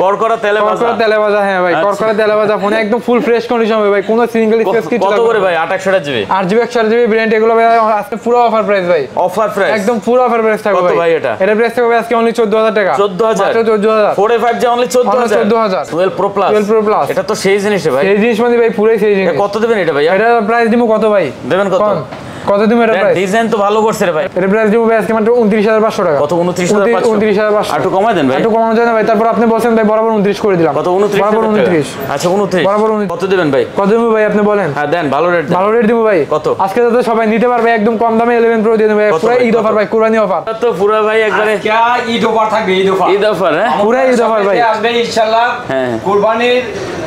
করকরা তেলে ভাজা। হ্যাঁ ভাই, করকরা তেলে ভাজা ফোন একদম ফুল ফ্রেশ কন্ডিশন হবে ভাই, কোনো সিঙ্গেল স্ক্র্যাচ কিছু কত করে ভাই? 8 জিবি 8GB ভেরিয়েন্ট এগুলো ভাই আজকে পুরো অফার প্রাইস ভাই। অফার প্রাইস একদম পুরো অফার প্রাইস থাকবে ভাই। কত ভাই এটা? এটা প্রাইস থাকবে আজকে অনলি 14000 টাকা। 14000 মাত্র 14000। 45 যে অনলি 14000। 12 Pro Plus এটা তো সেই জিনিস ভাই। সেই জিনিস মানে ভাই পুরোই সেই জিনিস। কত দিবেন এটা ভাই? এটা প্রাইস দিমু কত ভাই? দেবেন কত? কত দিমু এটা প্রাইস? ডিজাইন তো ভালো করছে রে ভাই। এটা প্রাইস দিমু ভাই আজকে মাত্র 29500 টাকা। কত? 29500। 29500 একটু কমায় দেন ভাই। একটু কমানো যায় না ভাই? তারপর আপনি বলেন ভাই বরাবর 29 করে দিলাম। কত? 29 বরাবর 29। আচ্ছা 29 বরাবর 29। কত দিবেন ভাই? কত দিমু ভাই আপনি বলেন? হ্যাঁ দেন, ভালো রেট দেন। ভালো রেট দিমু ভাই। কত? আজকে তো সবাই নিতে পারবে একদম কম দামে 11 Pro দিয়ে দেব ভাই। পুরো ঈদ অফার ভাই, কুরবানি অফার। তো পুরো ভাই একবারে क्या ঈদ অফার থাকবে, ঈদ অফার হ্যাঁ পুরো ঈদ অফার ভাই আসবে ইনশাআল্লাহ। হ্যাঁ কুরবানির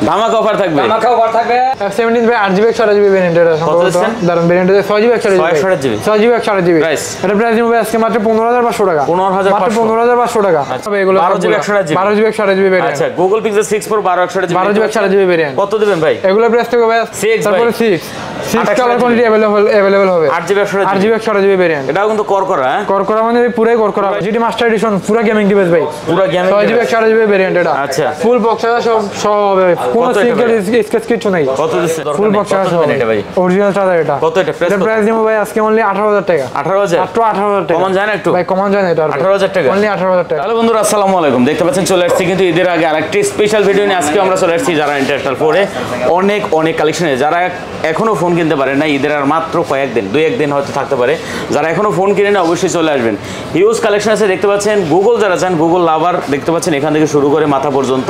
ধামাকা অফার থাকবে। ধামাকা অফার থাকবে। 17 ভাই 8GB 128GB ভেরিয়েন্ট এটা সম্ভবত দারুন ভেরিয়েন্ট এটা 6GB 128GB 6GB 128GB price এটা প্রাইস দিমু ভাই আজকে মাত্র 15500 টাকা। 15500 মাত্র 15500 টাকা। তবে এগুলো 12GB 128GB 12GB 128GB variant. আচ্ছা Google Pixel 6 Pro 12GB 128GB variant. কত দিবেন ভাই? এগুলো প্রাইস থাকবে ভাই তারপরে 6 কালার কোয়ান্টিটি अवेलेबल হবে। 8GB 128GB variant. এটাও কিন্তু করকরা হ্যাঁ? করকরা মানে পুরাই করকরা জিটি মাস্টার এডিশন পুরো গেমিং ডিভাইস ভাই। পুরো গেমিং 6GB 128GB ভেরিয়েন্ট এটা। আচ্ছা ফুল বক্স সব হবে ভাই, কোনো সিঙ্গেল স্কেচ কিছু নাই। কত দিচ্ছে? ফুল বক্স সব এটা ভাই অরিজিনাল চার্জার এটা। কত এটা? এটা প্রাইস দিমু ভাই আজকে অনলি 18000 টাকা। 18000 মাত্র 18000 টাকা। কমান যায় না একটু ভাই কমান যায় না এটা 18000 টাকা অনলি 18000 টাকা। হ্যালো বন্ধুরা আসসালামু আলাইকুম। দেখতে পাচ্ছেন চলে আসছি কিন্তু ঈদের আগে আরেকটি স্পেশাল ভিডিও নিয়ে। আজকে আমরা চলে আসছি যারা ইন্টারন্যাশনাল ফোরে অনেক কালেকশনে, যারা এখনো ফোন কিনতে পারেন না, ঈদের আর মাত্র কয়েকদিন 2-1 দিন হয়তো থাকতে পারে, যারা এখনো ফোন কিনে না অবশ্যই চলে আসবেন। হিউজ কালেকশন আছে দেখতে পাচ্ছেন। গুগল যারা চান, গুগল লাভার দেখতে পাচ্ছেন এখান থেকে শুরু করে মাথা পর্যন্ত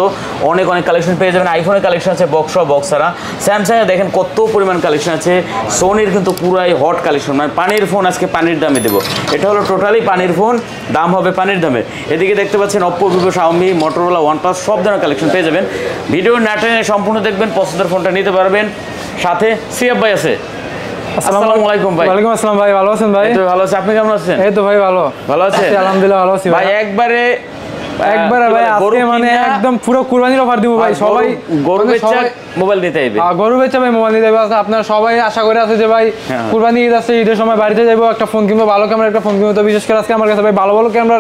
অনেক কালেকশন পেয়ে যাবেন। আইফোনের কালেকশন আছে, বক্সারা, স্যামসাংয়ে দেখেন কত পরিমাণ কালেকশন আছে। সোনির কিন্তু পুরাই হট কালেকশন, মানে পানির ফোন আজকে পানির দামে দেবো। এটা হলো টোটালি পানির ফোন, দাম হবে পানির দামে। এদিকে দেখতে পাচ্ছেন Oppo, Vivo, Xiaomi, Motorola, OnePlus সব ধরনের কালেকশন পেয়ে যাবেন। ভিডিও না টেনে সম্পূর্ণ দেখবেন, পছন্দের ফোনটা নিতে পারবেন। সাথে সিয়াব ভাই আছে। আসসালামু আলাইকুম ভাই। ওয়ালাইকুম আসসালাম ভাই, ভালো আছেন ভাই? এই তো ভালো আছি, আপনি কেমন আছেন? এই তো ভাই ভালো আছেন? আলহামদুলিল্লাহ ভালো আছি ভাই। একবারে ভাই আজকে মানে একদম পুরো কুরবানির অফার দিব ভাই। সবাই গরু বেচা মোবাইল নিতে আইবে। গরু বেচা ভাই মোবাইল নিতে আইবে। আপনারা সবাই আশা করে আছে যে ভাই কুরবানি ঈদ আছে, ঈদের সময় বাড়িতে যাবো, একটা ফোন কিনবো, ভালো ক্যামেরা একটা ফোন কিনবো। তো বিশেষ করে আজকে আমার কাছে ভাই ভালো ক্যামেরা,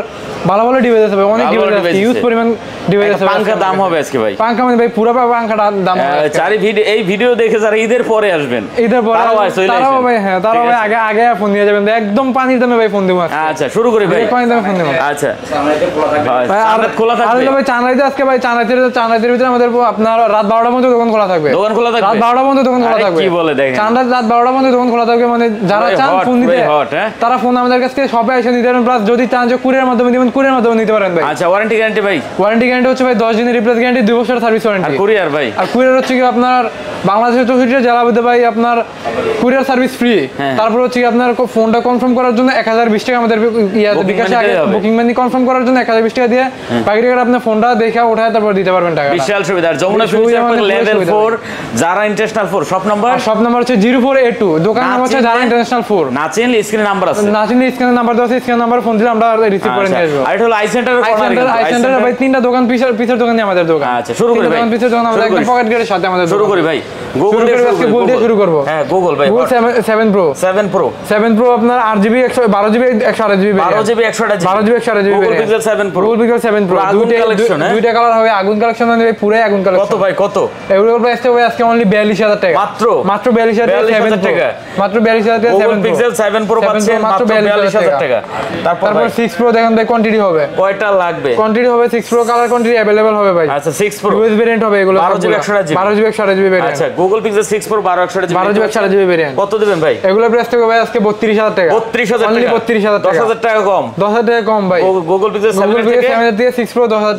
ভালো ডিভাইস আছে ভাই, অনেক ডিভাইস আছে, ইউজ পরিমাণ ডিভাইস আছে। পাঙ্খা দাম হবে আজকে ভাই। পাঙ্খা মানে ভাই পুরো পাঙ্খাটা দাম হবে। চারি ভিডিও এই ভিডিও দেখে যারা ঈদের পরে আসবেন, ঈদের পরে তারাও ভাই হ্যাঁ তারাও ভাই আগে ফোন নিয়ে যাবেন। একদম পানির দামে ভাই ফোন দিব। আচ্ছা শুরু করি ভাই, পানির দামে ফোন দিব। আচ্ছা ভাই আর খোলা থাকবে ভাই। চাঁদরাইতে আজকে ভাই চাঁদরাইতের ভিতরে আমাদের আপনার রাত 12টার মধ্যে দোকান খোলা থাকবে। দোকান খোলা থাকবে রাত 12টার মধ্যে দোকান খোলা থাকবে। কি বলে দেখেন, চাঁদরাত রাত 12টার মধ্যে দোকান খোলা থাকবে। মানে যারা চান ফোন নিতে তারা ফোন আমাদের কাছ থেকে সবাই এসে নিতে পারেন। প্লাস যদি চান যে কুরিয়ার মাধ্যমে দিবেন, কুরিয়ার মাধ্যমে নিতে পারেন ভাই। আচ্ছা ওয়ারেন্টি গ্যারান্টি ভাই? ওয়ারেন্টি গ্যারান্টি হচ্ছে ভাই 10 দিনের রিপ্লেস গ্যারান্টি, 2 বছরের সার্ভিস ওয়ারেন্টি। আর কুরিয়ার ভাই? আর কুরিয়ার হচ্ছে কি আপনার বাংলাদেশের 64টা জেলা মধ্যে ভাই আপনার কুরিয়ার সার্ভিস ফ্রি। তারপর হচ্ছে কি আপনার ফোনটা কনফার্ম করার জন্য 1020 টাকা আমাদের বিকাশে আগে বুকিং মানি কনফার্ম করার জন্য 1020 টাকা দিয়ে বাকি টাকা আপনি ফোনটা দেখে উঠায় তারপর দিতে পারবেন টাকা। বিশাল সুবিধা। যমুনা ফিউচার লেভেল 4 যারা ইন্টারন্যাশনাল 4 শপ নাম্বার হচ্ছে 0482, দোকান নাম হচ্ছে যারা ইন্টারন্যাশনাল 4। নাচিন স্ক্রিনে নাম্বার আছে, নাচিন স্ক্রিনে নাম্বার দেওয়া আছে, স্ক্রিনে নাম্বার ফোন দিলে আমরা রিসিভ করে নিয়ে আসব। আর এটা হলো আই সেন্টারের কর্নার। আই সেন্টার ভাই 3টা দোকান, পিছের দোকানে আমাদের দোকান। আচ্ছা শুরু করি ভাই। দোকান পিছের দোকান আমাদের একদম পকেট গেটের সাথে আমাদের শুরু করি ভাই। গুগল দিয়ে শুরু করব। হ্যাঁ গুগল ভাই। গুগল 7 Pro আপনার 8GB 12GB 128GB 12GB 128GB Google pixel 7 Pro। Google pixel 7 Pro দুইটা কালার হবে। আগুন কালেকশন মানে পুরো আগুন কালেকশন। কত ভাই কত? এগুলোর প্রাইস হবে আজকে অনলি 42000 টাকা। মাত্র 42000 টাকা। মাত্র 42000 টাকা। গুগল পিক্সেল 7 Pro পাচ্ছেন মাত্র 42000 টাকা। তারপর 6 Pro দেখেন ভাই কোয়ান্টিটি হবে। কয়টা লাগবে? কোয়ান্টিটি হবে 6 Pro কালার কোয়ান্টিটি अवेलेबल হবে ভাই। আচ্ছা 6 Pro ইউএস ভেরিয়েন্ট হবে এগুলো 12GB 128GB ভেরিয়েন্ট। আচ্ছা Google pixel 6 Pro 12GB 128GB variant. কত দিবেন ভাই? এগুলোর প্রাইস হবে ভাই আজকে 32000 টাকা। 32000 অনলি 32000 টাকা। 10000 টাকা কম। 10000 টাকা কম ভাই। গুগল পিক্সেল 7 থেকে 6 Pro 10000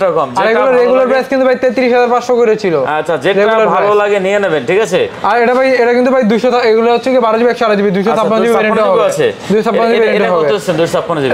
টাকা কম। আর এগুলো রেগুলার প্রাইস কিন্তু ভাই 33500 করে ছিল। আচ্ছা যেটা ভালো লাগে নিয়ে নেবেন, ঠিক আছে। আর এটা ভাই এটা কিন্তু ভাই 200 এগুলো হচ্ছে কি 12GB 128GB 256GB ভেরিয়েন্ট হবে। 256GB ভেরিয়েন্ট হবে।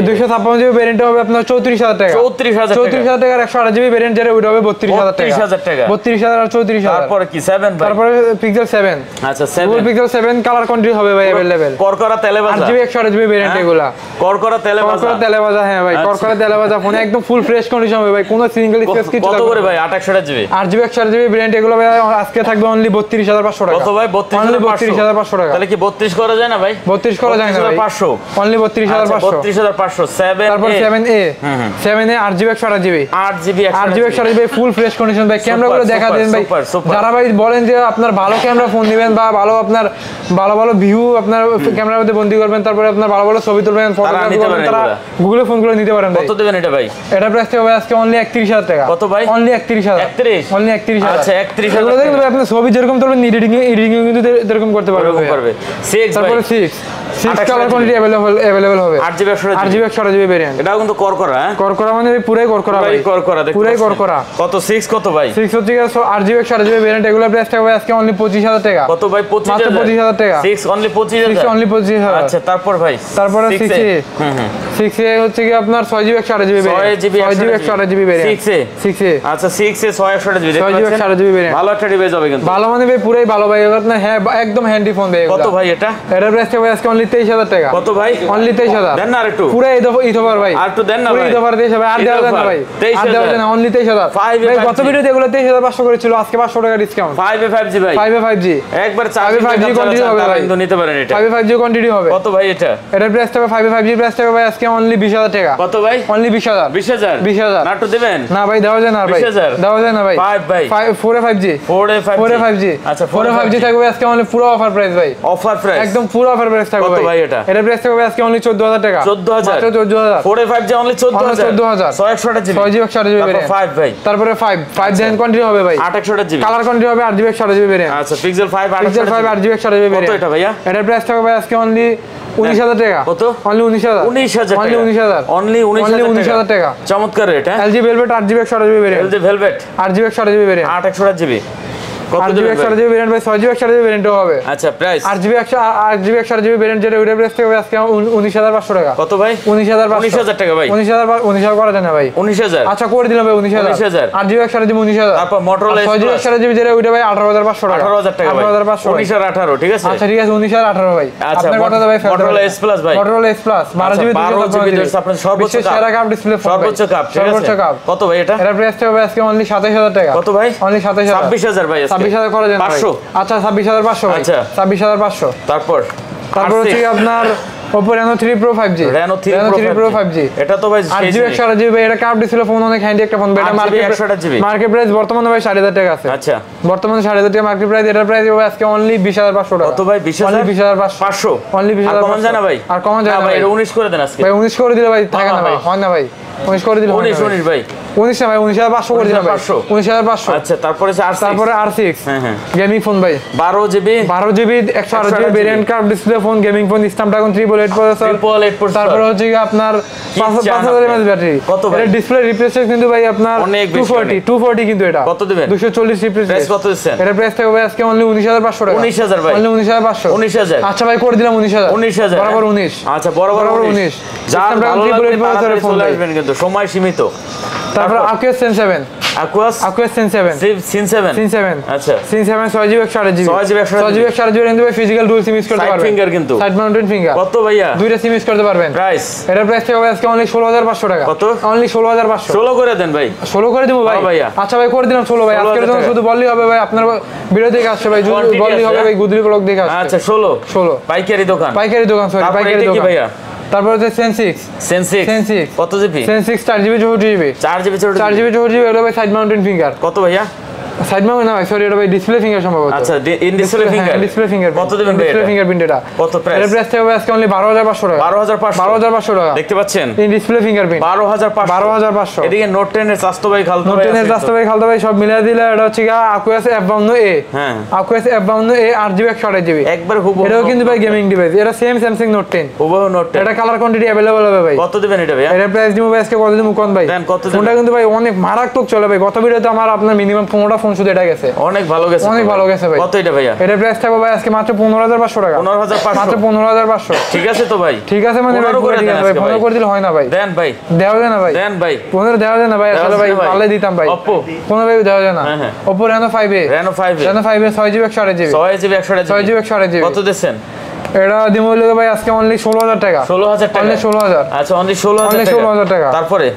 256GB ভেরিয়েন্ট হবে আপনার 34000 টাকা। 34000 টাকার 128GB ভেরিয়েন্ট যেটা ওইটা হবে 32000 টাকা। 32000 টাকা। 32000 আর 34000। তারপরে কি 7 ভাই? তারপরে পিক্সেল 7 আচ্ছা 7 গুগল পিক্সেল 7 কালার কোয়ান্টিটি হবে ভাই अवेलेबल করকরা তেলে ভাজা 8GB 128GB ভেরিয়েন্ট এগুলা করকরা তেলে ভাজা করকরা তেলে ভাজা হ্যাঁ ভাই করকরা তেলে ভাজা ফোন একদম ফুল ফ্রেশ কন্ডিশন হবে ভাই কোনো সিঙ্গেল স্পেস কিছু কত করে ভাই 8GB 8GB 128GB ভেরিয়েন্ট এগুলো ভাই আজকে থাকবে অনলি 32500 টাকা কত ভাই 32500 টাকা তাহলে কি 32 করা যায় না ভাই 32 করা যায় না ভাই 500 অনলি 32500 32500 7 তারপর 7A 7A 8GB 128GB 8GB 128GB full fresh condition ভাই ক্যামেরাগুলো দেখা দেন ভাই যারা ভাই বলেন যে আপনার ভালো ক্যামেরা ফোন নেবেন বা ভালো আপনার ভালো ভিউ আপনার ক্যামেরার মধ্যে বন্দী করবেন তারপরে আপনার ভালো ছবি তুলবেন ফটোগ্রাফি করবেন তারা গুগলে ফোনগুলো নিতে পারেন ভাই কত দিবেন এটা ভাই এটা প্রাইস হবে আজকে অনলি 31000 টাকা কত ভাই অনলি 31000 অনলি 31000 আচ্ছা 31000 এগুলো দেখুন ভাই আপনি ছবি যেরকম তুলবেন এডিটিং কিন্তু এরকম করতে পারবে 6 তারপরে 6 কালার কোয়ান্টিটি अवेलेबल হবে 8GB 128GB ভেরিয়েন্ট এটাও কিন্তু করকরা হ্যাঁ করকরা মানে পুরাই করকরা ভাই করকরা দেখতে পুরাই করকরা কত 6 কত ভাই 6 হচ্ছে 8GB 128GB ভেরিয়েন্ট এগুলো প্রাইস থাকবে আজকে অনলি 25000 টাকা কত ভাই 25000 টাকা 6 অনলি 25000 6 অনলি 25000 আচ্ছা তারপর ভাই তারপরে 6A 6A হচ্ছে কি আপনার 6GB 128GB variant 6GB 128GB variant 6A আচ্ছা 6A 6GB 128GB ভেরিয়েন্ট ভালো একটা ডিভাইস হবে কিন্তু ভালো মানে ভাই পুরাই ভালো ভাই আপনার হ্যাঁ একদম হ্যান্ডি ফোন ভাই কত ভাই এটা এটার প্রাইস থাকবে আজকে অনলি 23000 টাকা কত ভাই অনলি 23000 দেন না আরেকটু পুরো ইথোবার ভাই আর একটু দেন না ভাই ইথোবার দেশ ভাই আর দেওয়া যায় না ভাই আর দেওয়া যায় না অনলি 23000 ভাই গত ভিডিওতে এগুলো 23500 করেছিল আজকে 500 টাকা ডিসকাউন্ট 5A 5G ভাই 5A 5G একবার 5G কোয়ান্টিটি হবে ভাই কিন্তু নিতে পারেন এটা 5A 5G কোয়ান্টিটি হবে কত ভাই এটা এটার প্রাইস থাকবে 5A 5G প্রাইস থাকবে ভাই আজকে অনলি 20000 টাকা কত ভাই অনলি 20000 20000 না একটু দিবেন না ভাই দেওয়া যায় না ভাই 20000 দেওয়া যায় না ভাই 5 ভাই 4A 5G 4A 5G আচ্ছা 4A 5G থাকবে আজকে অনলি পুরো অফার প্রাইস ভাই অফার প্রাইস একদম পুরো অফার প্রাইস থাকবে কত ভাই এটা এটার প্রাইস থাকবে আজকে অনলি 14000 টাকা 14000 মাত্র 14000 4A 5G only 14000 6GB 128GB variant 5 ভাই তারপরে 5 জেন কোয়ান্টিটি হবে ভাই 8GB কালার কোয়ান্টিটি হবে 8GB 128GB ভেরিয়েন্ট আচ্ছা পিক্সেল 5 পিক্সেল 5 8GB 128GB কত ভেরিয়েন্ট এটা ভাইয়া এটার প্রাইস থাকবে ভাই আজকে অনলি 19000 টাকা কত অনলি 19000 19000 অনলি 19000 অনলি 19000 টাকা চমৎকার রেট হ্যাঁ LG Velvet 8GB 128GB variant LG Velvet 8GB 128GB variant 8GB কত 8GB দিবেন 128GB ভেরিয়েন্ট ভাই 6GB 128GB ভেরিয়েন্টও হবে আচ্ছা প্রাইস 8GB 128GB ভেরিয়েন্ট যেটা ওইটার প্রাইস থাকবে আজকে 19500 টাকা কত ভাই 19500 টাকা ভাই 19000 করা যায় না ভাই 19000 আচ্ছা করে দিলাম ভাই 19000 8GB 128GB 19000 তারপর Motorola 6GB 128GB যেটা ওইটা ভাই 18500 টাকা 18000 টাকা ভাই 18500 19018 ঠিক আছে আচ্ছা ঠিক আছে 19018 ভাই আচ্ছা আপনার কথা ভাই Motorola S Plus ভাই Motorola S Plus 12GB 12GB আপনার সর্বোচ্চ সেরা কাপ ডিসপ্লে ফোন সর্বোচ্চ কাপ ঠিক আছে সর্বোচ্চ কাপ কত ভাই এটা এর প্রাইস হবে আজকে অনলি 27000 টাকা কত ভাই অনলি 27000 26000 ভাই আজকে 26000 করা যায় না ভাই 500 আচ্ছা 26500 ভাই আচ্ছা 26500 তারপর হচ্ছে কি আপনার Oppo Reno 3 Pro 5G Reno 3 Pro 5G এটা তো ভাই 8GB 128GB ভাই এটা কাপ ডিসপ্লে ফোন অনেক হ্যান্ডি একটা ফোন বেটা মার্কেট প্রাইস বর্তমানে ভাই 7500 টাকা আছে আচ্ছা বর্তমানে 7500 টাকা মার্কেট প্রাইস এটার প্রাইস হবে আজকে অনলি 20500 টাকা কত ভাই 20500 অনলি 20500 আর কমান জানা ভাই আর কমান জানা ভাই 19 করে দেন আজকে ভাই 19 করে দিলে ভাই থাকে না ভাই হয় না ভাই 19 করে দিলে 19 ভাই 19 না ভাই 19500 করে দিলাম ভাই 19500 আচ্ছা তারপরে তারপরে R6 হ্যাঁ গেমিং ফোন ভাই 12GB 128GB variant curve display phone gaming phone Snapdragon 888 processor তারপরে হচ্ছে কি আপনার 5000 mAh ব্যাটারি কত ভাই এটা ডিসপ্লে রিফ্রেশ কিন্তু ভাই আপনার 240 কিন্তু এটা কত দিবেন 240 রিফ্রেশ প্রাইস কত দিচ্ছেন এটা প্রাইস থাকবে আজকে অনলি 19500 টাকা 19000 ভাই অনলি 19500 19000 আচ্ছা ভাই করে দিলাম 19000 19000 বরাবর 19 আচ্ছা বরাবর 19 যার ভালো লাগবে তাড়াতাড়ি চলে আসবেন কিন্তু সময় সীমিত তারপর Aquos Sen 7 Aquos Sen 7 Sin 7 আচ্ছা Sin 7 6GB 128GB 6GB 128GB কিন্তু ভাই ফিজিক্যাল ডুয়াল সিম ইউজ করতে পারবেন সাইড ফিঙ্গার কিন্তু সাইড মাউন্টেড ফিঙ্গার কত ভাইয়া দুইটা সিম ইউজ করতে পারবেন প্রাইস এটার প্রাইস হবে আজকে অনলি 16500 টাকা কত অনলি 16500 16 করে দেন ভাই 16 করে দেবো ভাই ভাইয়া আচ্ছা ভাই করে দিলাম 16 ভাই আজকের জন্য শুধু বললেই হবে ভাই আপনার ভিডিও দেখে আসছে ভাই বললেই হবে ভাই গুদরি ব্লগ দেখে আসছে আচ্ছা 16 পাইকারি দোকান সরি পাইকারি দোকান ভাইয়া তারপর হচ্ছে Sen 6 কত GB Sen 6 4GB 4GB 4GB 4GB এগুলো ভাই সাইড মাউন্টেড ফিঙ্গার কত ভাইয়া সাইড মাউন্ট না ভাই সরি এটা ভাই ডিসপ্লে ফিঙ্গার সম্ভবত আচ্ছা ইন ডিসপ্লে ফিঙ্গার কত দিবেন ভাই ডিসপ্লে ফিঙ্গারপ্রিন্ট এটা কত প্রাইস এর প্রাইস হবে আজকে অনলি 12500 টাকা 12500 টাকা দেখতে পাচ্ছেন ইন ডিসপ্লে ফিঙ্গারপ্রিন্ট 12500 এদিকে নোট 10 এর চাস্তো ভাই খালতো ভাই নোট 10 এর চাস্তো ভাই খালতো ভাই সব মিলাই দিলে এটা হচ্ছে Aquos F52A হ্যাঁ Aquos F52A 8GB 128GB একবার হুবহু এটাও কিন্তু ভাই গেমিং ডিভাইস এটা সেম Samsung Note 10 হুবহু নোট 10 এটা কালার কোয়ান্টিটি अवेलेबल হবে ভাই কত দিবেন এটা ভাই এর প্রাইস দিমু ভাই আজকে কত দিমু কোন ভাই দেন কত দিবেন ফোনটা কিন্তু ভাই অনেক মারাত্মক চলে ভাই গত ভিডিওতে আমার আপনার মিনিমাম 15টা ফোন শুধু এটা গেছে, অনেক ভালো গেছে, অনেক ভালো গেছে ভাই। কত এটা ভাইয়া? এটার প্রাইস থাকবে ভাই আজকে মাত্র 15,500 টাকা। 15,500 মাত্র 15,500। ঠিক আছে তো ভাই, ঠিক আছে মানে ভাই, 15 করে দেন আজকে ভাই। 15 করে দিলে হয় না ভাই, দেন ভাই, দেওয়া যায় না ভাই, দেন ভাই, 15 দেওয়া যায় না ভাই, আসলে ভাই পারলে দিতাম ভাই। Oppo 15 ভাই দেওয়া যায় না। হ্যাঁ, হ্যাঁ। Oppo Reno 5a, Reno 5 Reno 5a 6GB 128GB, 6GB 128GB, 6GB 128GB। কত দিচ্ছেন? এটা দিমু হলো ভাই আজকে অনলি 16,000 টাকা। 16,000 টাকা, অনলি 16,000। আচ্ছা অনলি 16,000 টাকা। তারপরে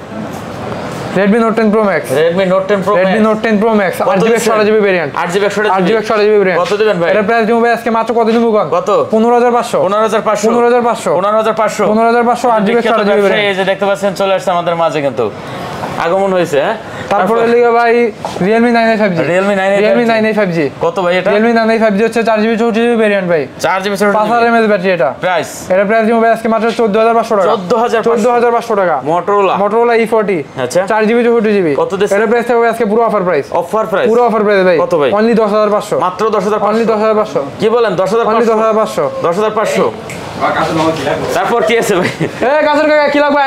Redmi Note 10 Pro Max, Redmi Note 10 Pro Redmi Note 10 Pro Max 8GB 128GB variant, 8GB 8GB 128GB variant. কত দিবেন ভাই? এটা প্রাইস দিমু ভাই আজকে মাত্র কত দিমু কোন? কত? 15,500, 15,500, 15,500, 15,500, 15,500 8GB 128GB ভেরিয়েন্ট। এই যে দেখতে পাচ্ছেন চলে আসছে আমাদের মাঝে, কিন্তু আগমন হয়েছে। হ্যাঁ, তারপরে লিখে ভাই Realme 9a 5G, Realme 9a 5G। কত ভাই এটা? Realme 9a 5G হচ্ছে 4GB 64GB ভেরিয়েন্ট ভাই, 4GB 5000 mAh ব্যাটারি। এটা প্রাইস প্রাইস দিমু ভাই আজকে মাত্র 14,500 টাকা। 14,500 টাকা। Motorola E40, আচ্ছা 4GB 64GB। কত দিচ্ছে? এটা প্রাইস থাকবে আজকে পুরো অফার প্রাইস, অফার প্রাইস, পুরো অফার প্রাইস ভাই। কত ভাই? অনলি 10,500, মাত্র 10,500, অনলি 10,500, কি বলেন? 10,500, অনলি 10,500। 10,500। তারপর কি আছে ভাই? গাছের কাকা কি লাগবে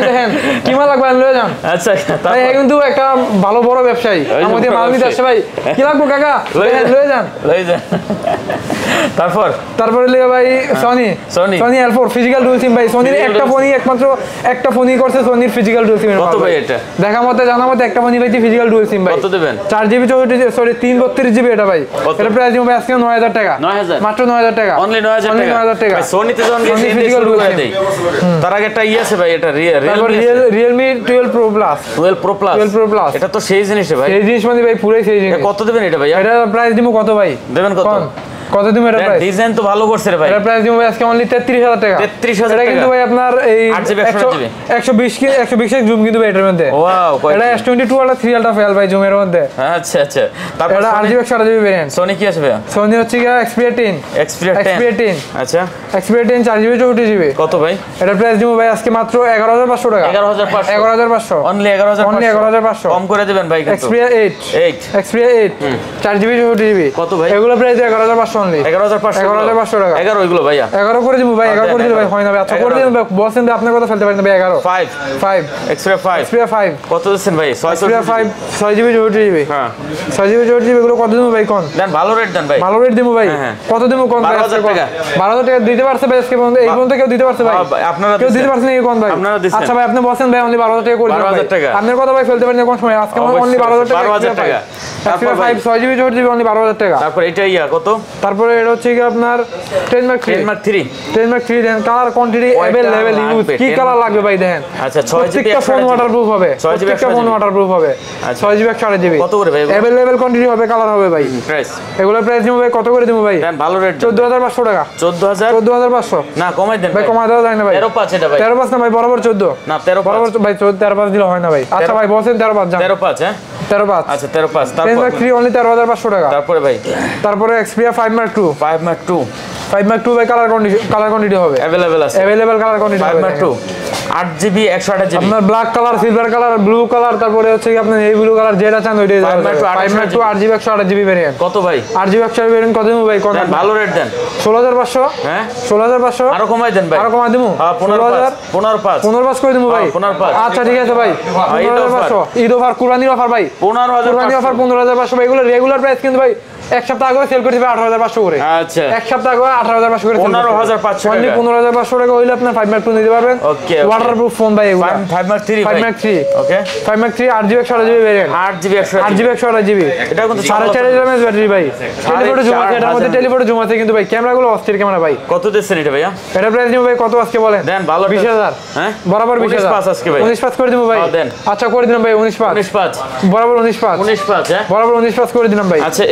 দেখেন, কি মাল লাগবে লয়ে যান। আচ্ছা ভাই কিন্তু একটা ভালো বড় ব্যবসায়ী, আমাদের মাল নিতে আসছে ভাই, কি লাগবে কাকা লয়ে যান, লয়ে যান। তারপরে লিখে ভাই Sony L4 ফিজিক্যাল ডুয়াল সিম ভাই। Sonyর একটা ফোনই, একমাত্র একটা ফোনই করছে Sonyর ফিজিক্যাল ডুয়াল সিম। কত ভাই এটা? দেখা মতে জানা মতে একটা ফোনই ভাই ফিজিক্যাল ডুয়াল সিম ভাই। কত দিবেন? 4GB 332GB এটা ভাই। এটা প্রাইস দিমু ভাই আজকে 9,000 টাকা। 9,000, মাত্র 9,000 টাকা, অনলি 9,000 টাকা। 9,000 টাকা। ভাই সোনিতে যখন গেছি Sony এটাই physical শুরু করে dual দেই। তার আগে একটা আছে ভাই, এটা তারপর Realme 12 Pro Plus, 12 Pro Plus, 12 Pro Plus। এটা তো সেই জিনিস ভাই। এই জিনিস মানে ভাই পুরাই সেই জিনিস। কত দিবেন এটা ভাই? এটা প্রাইস দিমু কত ভাই? দেবেন কত? কত দিমু এটা প্রাইস? ডিজাইন তো ভালো করছে রে ভাই। এটা প্রাইস দিমু ভাই আজকে অনলি 33,000 টাকা। 33,000 এটা টাকা কিন্তু ভাই আপনার এই 8GB 120 এর জুম কিন্তু ভাই এটার মধ্যে। ওয়াও, এটা S22 আলট্রা 3 আলট্রা ফেল ভাই জুমের মধ্যে। আচ্ছা আচ্ছা। তারপর এটা 8GB 128GB ভেরিয়েন্ট। সোনি কি আছে ভাই? Sony হচ্ছে কি Xperia 10, Xperia 10, আচ্ছা Xperia 10 4GB 64GB। কত ভাই? এটা প্রাইস দিমু ভাই আজকে মাত্র 11,500 টাকা। 11,500, 11,500, অনলি 11,500, অনলি 11,500। কম করে দিবেন ভাই কিন্তু। Xperia 8, 4GB 64GB। কত ভাই? এগুলো প্রাইস 11,500 অনলি। 11,500, 11,500 টাকা। 11 ওইগুলো ভাইয়া 11 করে দিব ভাই, 11 করে দিলে ভাই হয় না ভাই। আচ্ছা করে দিন ভাই, বলছেন ভাই আপনার কথা ফেলতে পারেন না ভাই। 11 5 Xperia 5 Xperia 5, কত দিচ্ছেন ভাই? Xperia 5 6GB 64GB। হ্যাঁ 6GB 64GB এগুলো কত দিব ভাই কোন? দেন, ভালো রেট দেন ভাই। ভালো রেট দিব ভাই। হ্যাঁ। কত দিব কোন ভাই? 12,000 টাকা। 12,000 টাকা দিতে পারছে ভাই আজকে পর্যন্ত? এই পর্যন্ত কেউ দিতে পারছে ভাই? আপনারা কেউ দিতে পারছেন এই কোন ভাই? আপনারা দিচ্ছেন। আচ্ছা ভাই আপনি বলছেন ভাই অনলি 12,000 টাকা করে দিন ভাই। 12,000 টাকা। আপনার কথা ভাই ফেলতে পারেন না কোন সময়? আজকে অনলি 12,000 টাকা। 12,000 টাকা। Xperia 5 6GB 64GB অনলি 12,000 টাকা। তারপর এটা কত? তারপরে এটা হচ্ছে কি আপনার 10 Mark 3, 10 Mark 3 দেন। কালার কোয়ান্টিটি अवेलेबल ইউজ, কি কালার লাগবে ভাই দেখেন। আচ্ছা 6GB প্রত্যেকটা ফোন ওয়াটারপ্রুফ হবে, 6GB প্রত্যেকটা ফোন ওয়াটারপ্রুফ হবে। 6GB 128GB কত করে ভাই? अवेलेबल কোয়ান্টিটি হবে, কালার হবে ভাই। প্রাইস এগুলোর প্রাইস দিমু ভাই কত করে দিমু ভাই? দেন, ভালো রেট 14,500 টাকা। 14,500 না কমাই দেন ভাই, কমায় দেওয়া যায় না ভাই। 13,500 এটা ভাই। 13,500 না ভাই, বরাবর 14 না 13,500 বরাবর ভাই। 13,500 দিলে হয় না ভাই। আচ্ছা ভাই বলছেন 13,500 যান। 13,500 হ্যাঁ 13,500। আচ্ছা 13,500 10 তারপর Mark 3 অনলি 13,500 টাকা। তারপরে ভাই তারপরে Xperia 5 Mark 2, 5 Mark 2 5 Mark 2 ভাই কালার কোয়ান্টিটি হবে, अवेलेबल আছে अवेलेबल কালার কোয়ান্টিটি 5 হবে। Mark 2 8GB 128GB আপনার black colour, silver colour, blue colour, তারপরে হচ্ছে কি আপনার এই ব্লু কালার যেটা চান ওইটাই দেওয়া যাবে। 5 Mark 2 8GB 128GB ভেরিয়েন্ট। কত ভাই? 8GB 128GB ভেরিয়েন্ট কত দিমু ভাই কোন? দেন, ভালো রেট দেন। 16,500, হ্যাঁ 16,500 আরো কমাই দেন ভাই। আরো কমাই দিমু। হ্যাঁ 15,500 15,500 করে দিমু ভাই। 15,500 আচ্ছা ঠিক আছে ভাই। ঈদ অফার। 15,500 ঈদ অফার, কুরবানির অফার ভাই। কুরবানি অফার 15,500 ভাই। এগুলো রেগুলার প্রাইস কিন্তু ভাই এক সপ্তাহ আগে সেল করতে 18,500 করে। আচ্ছা এক সপ্তাহ আগে 18,500 করে। 15,500 টাকা। অনলি 15,500 টাকা হইলে আপনি 5 Mark 2 নিতে পারবেন। ওকে ওয়াটারপ্রুফ ফোন ভাই এগুলো। 5 Mark 3 5 Mark 3, ওকে 5 Mark 3 8GB 128GB variant. 8GB 8GB 128GB। এটা কিন্তু 4.5 mAh ব্যাটারি ভাই। টেলিফটো জুম আছে এটার মধ্যে, টেলিফটো জুম আছে কিন্তু ভাই ক্যামেরাগুলো অস্থির ক্যামেরা ভাই। কত দিচ্ছেন এটা ভাইয়া? এটা প্রাইস দিমু ভাই কত আজকে বলেন? দেন, ভালো 20,000 হ্যাঁ বরাবর 20,000 19,500 আজকে ভাই। 19,500 করে দিমু ভাই। হ্যাঁ, দেন। আচ্ছা করে দিলাম ভাই 19,500 19,500 বরাবর 19,500 19,500 হ্যাঁ বরাবর 19,500 করে দিলাম ভাই। আচ্ছা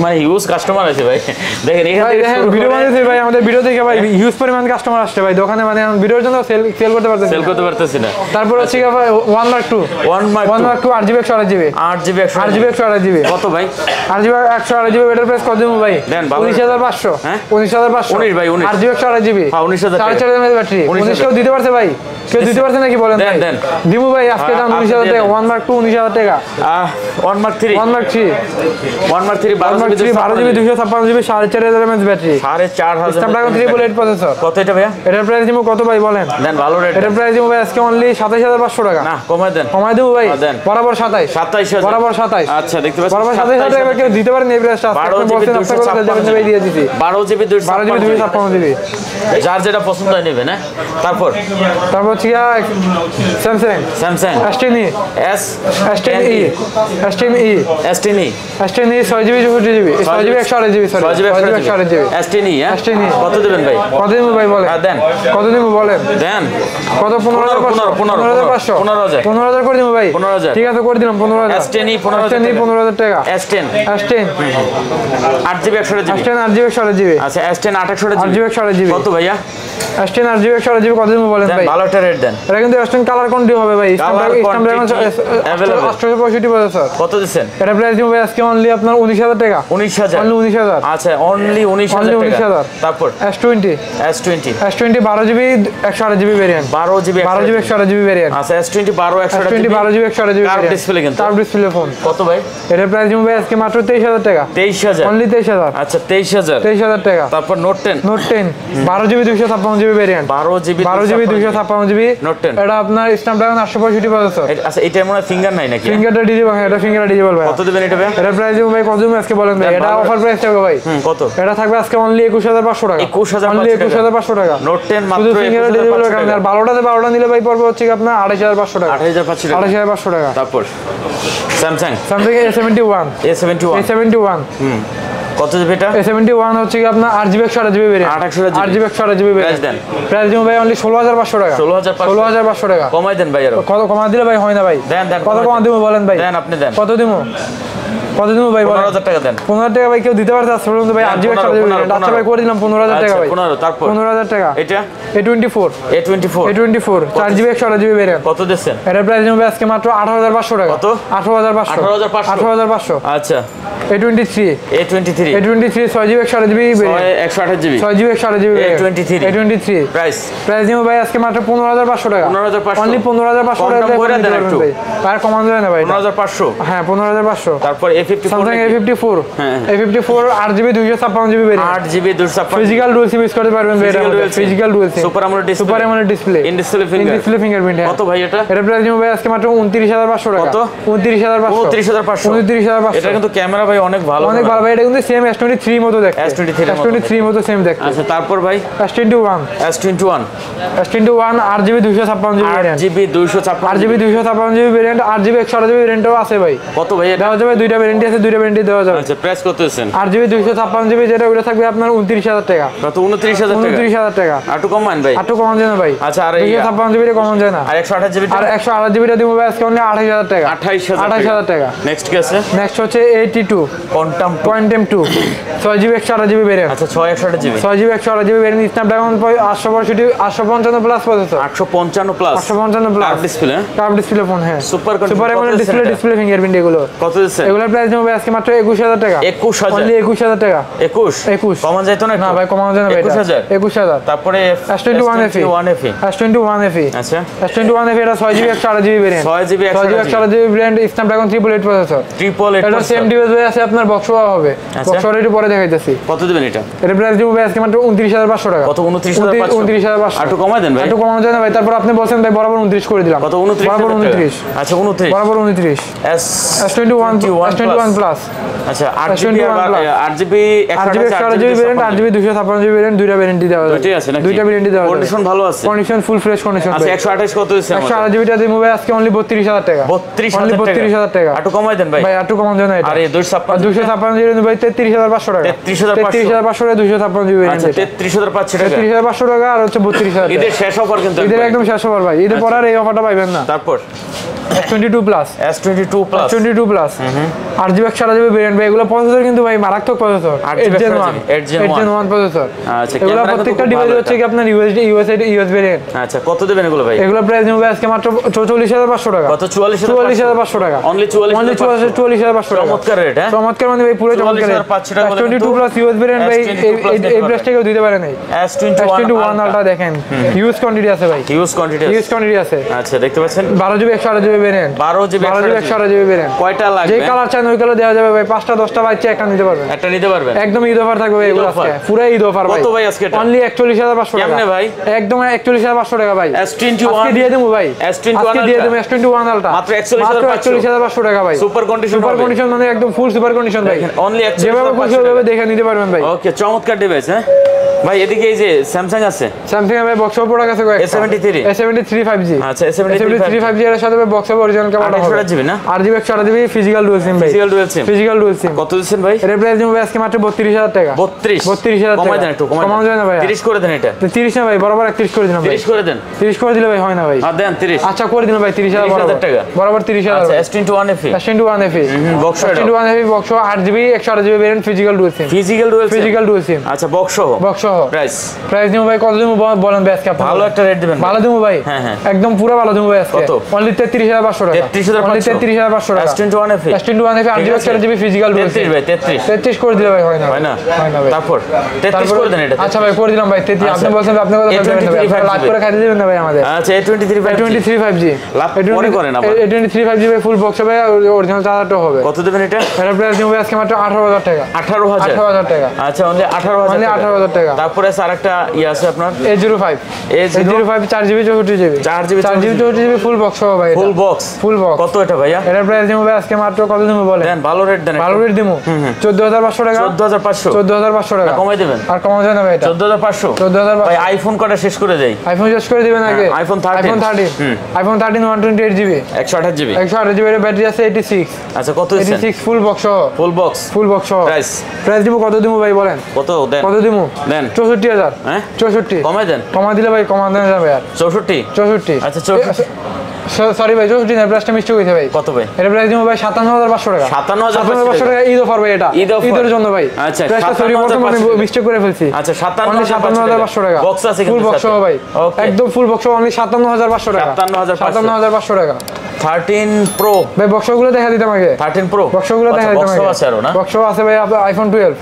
মানে হিউজ কাস্টমার আছে ভাই, দেখেন এখান ভাই থেকে দেখেন শুরু ভিডিও করে বানাইছি ভাই, আমাদের ভিডিও দেখে ভাই হিউজ পরিমাণ কাস্টমার আসছে ভাই দোকানে, মানে ভিডিওর জন্য সেল করতে পারতেছি সেল করতে পারতেছি না। তারপর হচ্ছে কি ভাই 1 Mark 2, 1 Mark 8GB 128GB 8GB 128GB কত ভাই? 8GB 128GB এটার প্রাইস কত দিমু ভাই? দেন, ভালো 19,500 হ্যাঁ 19,500 19 ভাই 19 8GB 128GB হ্যাঁ 19,000 টাকা। 4.5 mAh ব্যাটারি। 19 কেউ দিতে পারছে ভাই? কেউ দিতে পারছে নাকি বলেন দেন, ভাই? দেন। দিমু ভাই আজকে দাম আপনি 19,000 দিয়ে টাকা। দেন। 1 Mark 2 19,000 টাকা। 1 Mark 3 1 Mark 3 1 Mark 3 1 Mark 3 12GB 256GB 4.5 mAh battery. 4,500 Snapdragon 888 processor. কত এটা ভাইয়া? এটার প্রাইস দিমু কত ভাই বলেন? দেন, ভালো রেট এটার প্রাইস দিব ভাই আজকে অনলি 27500 টাকা। না কমায় দেন, কমায় দেবো ভাই দেন। বরাবর 27 বরাবর 27। আচ্ছা দেখতে পাচ্ছেন বরাবর 27 টাকা কেউ দিতে পারেন এই প্রাইসটা। 12 দিয়ে দিছি 12 জিবি 256 জিবি যার যেটা পছন্দ হয় নেবে না। তারপর হচ্ছে Samsung S10e S10e 6 GB 64 GB 6 GB 128 GB 6 GB 128 GB S10e S10e কত দেবেন ভাই? কত দেব ভাই বলেন? দেন কত দেব বলেন? দেন কত? 15500 15000 করে দেব ভাই। 15000 ঠিক আছে করে দিলাম 15000। S10e 15000 টাকা। S10 8 GB 128 GB S10 8 GB 128 GB. আচ্ছা S10 8 8 জিবি 128 জিবি কত ভাইয়া? S10 8 জিবি 128 জিবি কত দেব বলেন ভাই? ভালো একটা রেট দেন। এটা কিন্তু S10 কালার কোনটি হবে ভাই? Available 865 processor. কত দিবেন? এটা প্রাইস দিব ভাই আজকে অনলি আপনার 19000 টাকা। 19000 অনলি 19000। আচ্ছা অনলি 19000 টাকা। তারপর S20 12 GB 128 GB variant. 12 GB 128 GB variant. আচ্ছা S20 12 128 GB 12 GB 128 GB curve display কিন্তু কার্ভ ডিসপ্লে ফোন। কত ভাই? এটা প্রাইস দিব ভাই আজকে মাত্র 23000 টাকা। 23000 অনলি 23000। আচ্ছা 23000 টাকা। তারপর note 10 12 GB 256 GB variant. 12 GB 256 GB note 10 এটা আপনার স্ন্যাপড্রাগন 865 প্রসেসর। আচ্ছা এটা মনে হয় ফিঙ্গার নাই নাকি? ফিঙ্গারটা ডিজিটাল ভাই, এটা ফিঙ্গার ডিজিটাল ভাই। কত দিবেন এটা ভাই? এটা প্রাইস দিব ভাই কত দিবেন আজকে বলেন ভাই? এটা অফার প্রাইস থাকবে ভাই। কত? এটা থাকবে আজকে অনলি 21500 টাকা। 21500 অনলি 21500 টাকা। নোট 10 মাত্র 21500 টাকা। আর 12টা নিলে ভাই পড়বে হচ্ছে আপনার 28500 টাকা। 28500 টাকা। তারপর স্যামসাং A71 A71 কত জিবি এটা? A71 হচ্ছে কি আপনার 8 GB 128 GB variant. 8 GB 128 GB variant. Price দিব ভাই অনলি 16500 টাকা। 16500 টাকা। কমাই দেন ভাই আরো। কত কমা দিলে ভাই হয় না ভাই? দেন কত কমা দিব বলেন ভাই? দেন আপনি দেন। কত দিব ভাই? 15000 টাকা দেন। 15000 টাকা ভাই কেউ দিতে পারছে আজকে পর্যন্ত ভাই? 8 জিবি 128 জিবি ভেরিয়েন্ট। আচ্ছা ভাই করে দিলাম 15000 টাকা ভাই। 15 তারপর 15000 টাকা। এটা A24 4 জিবি 128 জিবি ভেরিয়েন্ট। কত দিচ্ছেন? এটা প্রাইস দিব আজকে মাত্র 18500 টাকা। কত? 18500 আচ্ছা A23 6 GB 128 GB variant. 128 GB 6 GB 128 GB A23 price দিব ভাই আজকে মাত্র 15500 টাকা। 15500 অনলি 15500 টাকা করে দেন একটু ভাই। আর কমান যায় না ভাই? 15500 হ্যাঁ 15500। তারপর A54 Samsung A54 A54 8 GB 256 GB variant. 8 GB 256 physical dual SIM use করতে পারবেন ভাই। Physical dual SIM super AMOLED display in display fingerprint. কত ভাই এটা? এটা প্রাইস দিব ভাই আজকে মাত্র 29500 টাকা। কত? 29500 এটা কিন্তু ক্যামেরা ভাই অনেক ভালো ভাই। এটা কিন্তু সেম S23 মতো দেখতে। S23 মতো সেম দেখতে। আচ্ছা তারপর ভাই S21 8 GB 256 GB variant. 8 GB 256 GB 256 GB variant. 8 GB 128 GB ভেরিয়েন্টও আছে ভাই। কত ভাই এটা? দেওয়া যাবে দুইটা ভেরিয়েন্ট আছে, দুইটা ভেরিয়েন্ট দেওয়া যাবে। আচ্ছা প্রাইস কত আছেন? 8 জিবি 256 জিবি যেটা ওটা থাকবে আপনার 29000 টাকা। কত? 29000 টাকা। একটু কমান ভাই। একটু কমান যায় না ভাই? আচ্ছা আর 256 জিবি কমান যায় না। আর 128 জিবি আর 128 জিবিটা দিব ভাই আজকে অনলি 28000 টাকা। 28000 টাকা। নেক্সট কি আছে? নেক্সট হচ্ছে 82 কোয়ান্টাম 2 6 জিবি 128 জিবি ভেরিয়েন্ট। আচ্ছা 128 GB 6 GB 128 GB variant. Snapdragon 855 plus processor. 855 plus 855 plus curve display. Curve display phone. হ্যাঁ সুপার অ্যামোলেড ডিসপ্লে ফিঙ্গারপ্রিন্ট এগুলো। কত দিচ্ছেন? এগুলোর প্রাইস দিব ভাই আজকে মাত্র 21000 টাকা। 21000 অনলি 21000 টাকা। 21 কমান যাইতো না? না ভাই কমানো যায় না ভাই। 21000 তারপরে S21 FE আচ্ছা S21 FE এটা 6 GB 128 GB variant. 6 GB 128 GB variant Snapdragon 888 processor. 888 এটা সেম ডিভাইস ভাই আছে আপনার বক্স হবে। বক্স একটু পরে দেখাইতেছি। কত দিবেন এটা? এর প্রাইস দিব ভাই আজকে মাত্র 29500 টাকা। কত? 29500 একটু কমাই দেন ভাই। একটু কমানো যায় না ভাই? তারপর আপনি বলেন ভাই বরাবর 29 করে দিলাম। কত? 29 বরাবর 29। আচ্ছা 29 বরাবর 29 S21 প্লাস। আচ্ছা 8 GB 128 GB variant. 8 GB 256 GB variant. দুইটা ভেরিয়েন্ট দেওয়া যাবে। দুইটাই আছে নাকি? দুইটা ভেরিয়েন্ট দেওয়া যাবে। কন্ডিশন ভালো আছে? Condition full fresh condition. আচ্ছা 128 কত হইছে? 128 জিবিটা দিব ভাই আজকে অনলি 32000 টাকা। 32000 টাকা। একটু কমাই দেন ভাই। ভাই একটু কমানো যায় না এটা? আরে 256 জিবি ভাই 33500 টাকা। 33500 টাকা 256 জিবি ভেরিয়েন্ট। আচ্ছা 33500 টাকা। 33500 টাকা আর হচ্ছে 32000 টাকা। ঈদের শেষ অফার কিন্তু। ঈদের একদম শেষ অফার ভাই। ঈদের পর আর এই অফারটা পাইবেন না। তারপর S22 plus 22 plus 8 GB 128 GB variant ভাই। এগুলো প্রসেসর কিন্তু ভাই মারাত্মক প্রসেসর। 8 Gen 1 processor. আচ্ছা এগুলো প্রত্যেকটা ডিভাইস হচ্ছে কি আপনার ইউএস ভেরিয়েন্ট। আচ্ছা কত দিবেন এগুলো ভাই? এগুলো প্রাইস নেব আজকে মাত্র 44500 টাকা। কত? 44500 44500 টাকা। অনলি 44500 টাকা। চমৎকার রেট। চমৎকার মানে ভাই পুরো চমৎকার। 44,500 টাকা S22 প্লাস ইউএস ভেরিয়েন্ট ভাই এই প্রাইসটাকেও দিতে পারে নাই। S21 আলট্রা দেখেন হিউজ কোয়ান্টিটি আছে ভাই, হিউজ কোয়ান্টিটি আছে। আচ্ছা দেখতে পাচ্ছেন 12GB 128GB variant, 12GB 128GB variant. কয়টা লাগবে? যে কালার চান ওই কালার দেওয়া যাবে ভাই, 5টা 10টা বাচ্চা একটা নিতে পারবেন, একটা নিতে পারবেন। একদম ঈদ অফার থাকবে ভাই এগুলো আজকে, পুরো ঈদ অফার ভাই। কত ভাই আজকে এটা? অনলি 41,500 টাকা। কেমনে ভাই? একদম 41,500 টাকা ভাই। S21 আজকে দিয়ে দেবো ভাই, S21 আজকে দিয়ে দেবো S21 আলট্রা মাত্র 41,500 টাকা ভাই। সুপার কন্ডিশন, সুপার কন্ডিশন মানে একদম ফুল সুপার কন্ডিশন ভাই। অনলি যেভাবে খুশি 41,500 ওইভাবে দেখে নিতে পারবেন ভাই। ওকে চমৎকার ডিভাইস। হ্যাঁ ভাই এদিকে এই যে স্যামসাং আছে, স্যামসাং এর ভাই বক্স প্রোডাক্ট আছে কয়েকটা। S73 5G। আচ্ছা S73 5G এর সাথে বক্স অরিজিনাল ক্যামেরা হবে। 8GB না? 8GB 128GB ফিজিক্যাল ডুয়াল সিম ভাই। ফিজিক্যাল ডুয়াল সিম। কত দিচ্ছেন ভাই? এর প্রাইস দিমু আজকে মাত্র 32,000 টাকা। 32,000 টাকা। কমাই দেন একটু, কমানো যায় না ভাই? 30 করে দেন এটা। 30 না ভাই, বরাবর 31 করে দিলাম ভাই। 30 করে দেন। 30 করে দিলে ভাই হয় না ভাই। আর দেন 30। আচ্ছা করে দিলাম ভাই 30,000 টাকা। বরাবর 30,000। আচ্ছা S21 FE। S21 FE। Box S21 FE box 8GB 128GB variant physical dual SIM. Physical dual SIM. আচ্ছা বক্স সহ। প্রাইস দিমু ভাই কত দিমু বলেন ভাই আজকে আপনি? ভালো একটা রেট দিবেন। ভালো দিমু ভাই। হ্যাঁ একদম পুরো ভালো দিমু ভাই আজকে। কত? অনলি 33,500 টাকা। 33,500 টাকা। S21 FE। S21 FE 8GB 128GB physical dual SIM. 33 ভাই 33 করে দিলে ভাই হয় না। হয় না ভাই। তারপর 33 করে দেন এটা। আচ্ছা ভাই করে দিলাম ভাই 33। আপনি বলছেন আপনি কথা বলবেন না, লাইভ করে খাইতে দিবেন না ভাই আমাদের। আচ্ছা A23 5G লাভ পরে করেন আবার। A23 5G ভাই ফুল বক্স হবে, অরিজিনাল চার্জারটা হবে। কত দিবেন এটা? এর প্রাইস দিমু আজকে মাত্র 18,000 টাকা। 18,000 টাকা। আচ্ছা অনলি 18,000 অনলি 18,000 টাকা। তারপরে স্যার একটা আছে আপনার A05 4GB 64GB 4GB 64GB full box হবে ভাই। ফুল বক্স কত এটা ভাইয়া? এর প্রাইস দিমু ভাই আজকে মাত্র কত দিমু বলেন? দেন ভালো রেট দেন। ভালো রেট দিমু 14,500 টাকা। 14,500 টাকা। কমাই দিবেন। আর কমানো যায় না ভাই এটা। 14,500 ভাই আইফোন কটা শেষ করে দেই। আইফোন শেষ করে দিবেন আগে। IPhone 13 iPhone 13 128GB 128GB 128GB এর ব্যাটারি আছে 86। আচ্ছা কত দিচ্ছেন? 86 full box full box price দিমু কত দিমু ভাই বলেন? কত দেন? কত দিমু? দেন 64,000। হ্যাঁ 64 কমাই দেন। কমা দিলে ভাই কমা দেন যাবে আর 64 আচ্ছা সরি ভাই 64 না, প্রাইসটা মিস্টেক হইছে ভাই। কত ভাই? এর প্রাইস দিমু ভাই 57,500 টাকা। 57,500 টাকা ঈদ অফার ভাই এটা। ঈদের জন্য ভাই। আচ্ছা প্রাইসটা সরি বর্তমানে মিস্টেক করে ফেলছি। আচ্ছা 57,500 টাকা। বক্স আছে ফুল বক্স ভাই। একদম ফুল বক্স অনলি 57,500 টাকা। 57,500 টাকা। 13 প্রো ভাই বক্সগুলো দেখা দিতাম আগে। 13 প্রো বক্সগুলো দেখা দিতাম আগে। বক্স আছে আরো না? বক্স আছে ভাই আপনার আইফোন 12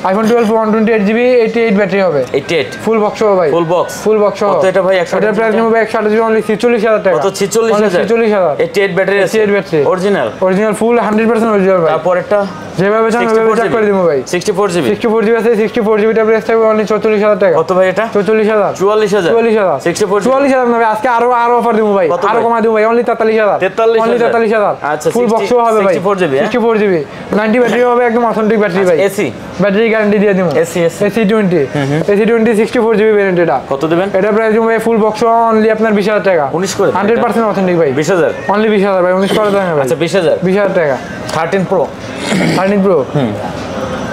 128GB 88 ব্যাটারি হবে। 88 ফুল বক্স হবে ভাই। ফুল বক্স কত এটা ভাই? 100 এটার প্রাইস নেব ভাই 128GB অনলি 46,000 টাকা। কত? 46,000 88 ব্যাটারি আছে। 88 ব্যাটারি অরিজিনাল ফুল 100% অরিজিনাল ভাই। তারপর এটা যেভাবে চান ওইভাবে চেক করে দিমু ভাই। 64GB আছে 64GB টা প্রাইস থাকবে অনলি 44,000 টাকা। কত ভাই এটা? 44,000 44,000 না ভাই আজকে আরো আরো অফার দিমু ভাই, আরো কমাই দিমু ভাই অনলি 43,000 অনলি 43,000। আচ্ছা ফুল বক্স হবে ভাই 64GB 90 ব্যাটারি হবে, একদম অথেন্টিক ব্যাটারি ভাই। এসি ব্যাটারি গ্যারান্টি দিয়ে দিমু। AC20 64GB ভেরিয়েন্ট এটা। কত দিবেন? এটা প্রাইস দিমু ভাই ফুল বক্স অনলি আপনার 20,000 টাকা। 19 করে 100% অথেন্টিক ভাই। 20,000 অনলি 20,000 ভাই, 19 করে দেন ভাই। আচ্ছা 20,000 টাকা। 13 প্রো